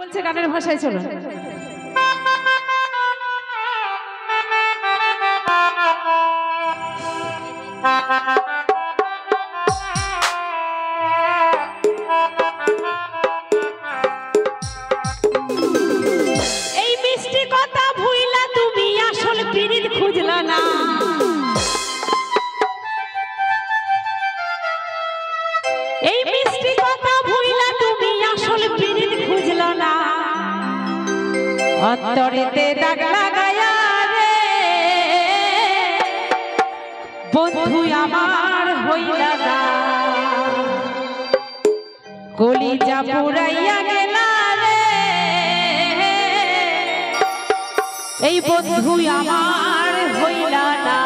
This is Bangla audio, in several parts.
বলছে গানের ভাষায় চলুন। এই মিষ্টি কথা ভুইলা তুমি আসল পিরিত খুঁজলা না, এই মিষ্টি কথা ভুইলা তুমি আসল পিরিত খুঁজলা না, অন্তরেতে দাগ লাগায়া রে বন্ধু আমার হইলা না, কলিজা পুরাইয়া গেলা রে এই বন্ধু আমার হইলা না।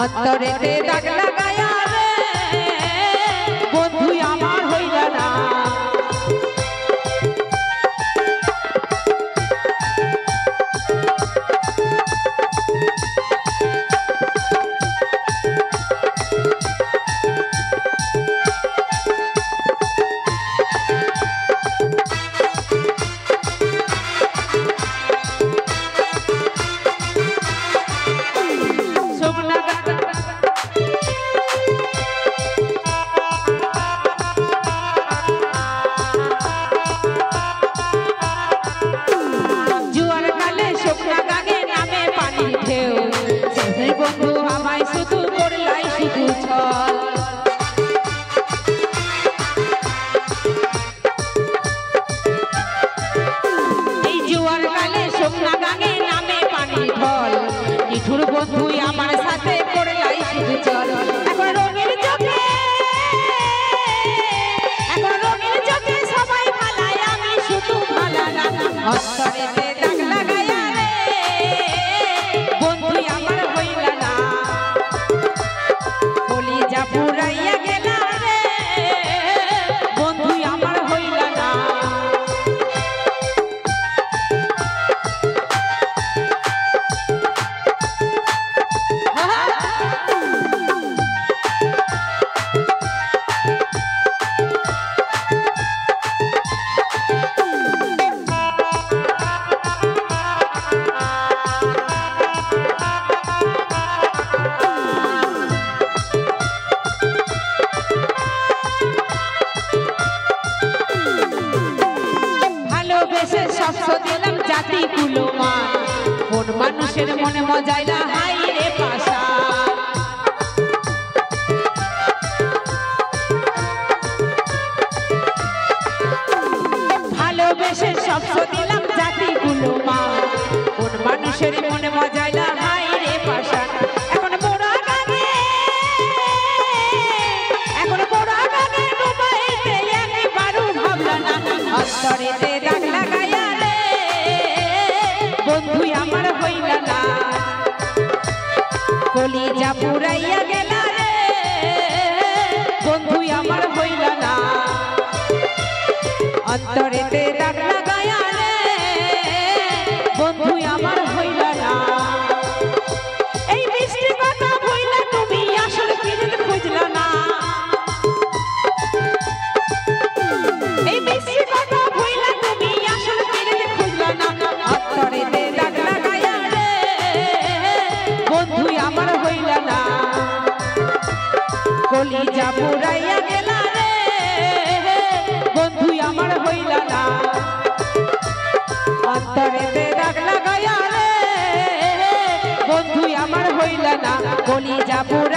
অন্তরেতে দাগ লাগায়া রে বন্ধু আমার হইলা না, বন্ধু আমায় শুধু করলাই শুধু ছল, এই জোয়ার কালে শুকনা গাঙে নামে পানি ঢল, নিঠুর বন্ধু আমার সাথে করলাই শুধু চল। এখন রঙের চোখে সবাই ভালায় আমি শুধু ভালা না, অন্তরেতে দাগ লাগায়া রে বন্ধু আমার হইলা না, কলিজা পুরাইয়া গেলা রে বন্ধু আমার হইলা না। দিলাম জাতি কুলমান কোন মানুষের মনে মজাইলা হাই রে পাশা, ভালোবেসে সবস দিলাম জাতি কুলমান কোন মানুষের মনে মজাইলা হাই রে পাশা। এখন মোরা গানে ডুবাইতে একবারও ভাবলা না, অন্তরেতে দাগ লাগায়া বন্ধু আমার হইলা না, কলিজা পুরাইয়া গেলা রে বন্ধু আমার হইলা না, অন্তরেতে দাগ লাগায়া রে বন্ধু আমার হইলা না। এই মিষ্টি কথা ভুইলা তুমি আসল পিরিত খুঁজলা না, এই মিষ্টি কথা ভুইলা তুমি আসল পিরিত খুঁজলা না, অন্তরেতে দাগ লাগায়া রে বন্ধু আমার হইলা না, কলিজা পুরাইয়া গেলা রে বন্ধু আমার হইলা না, অন্তরেতে দাগ কলি যাবো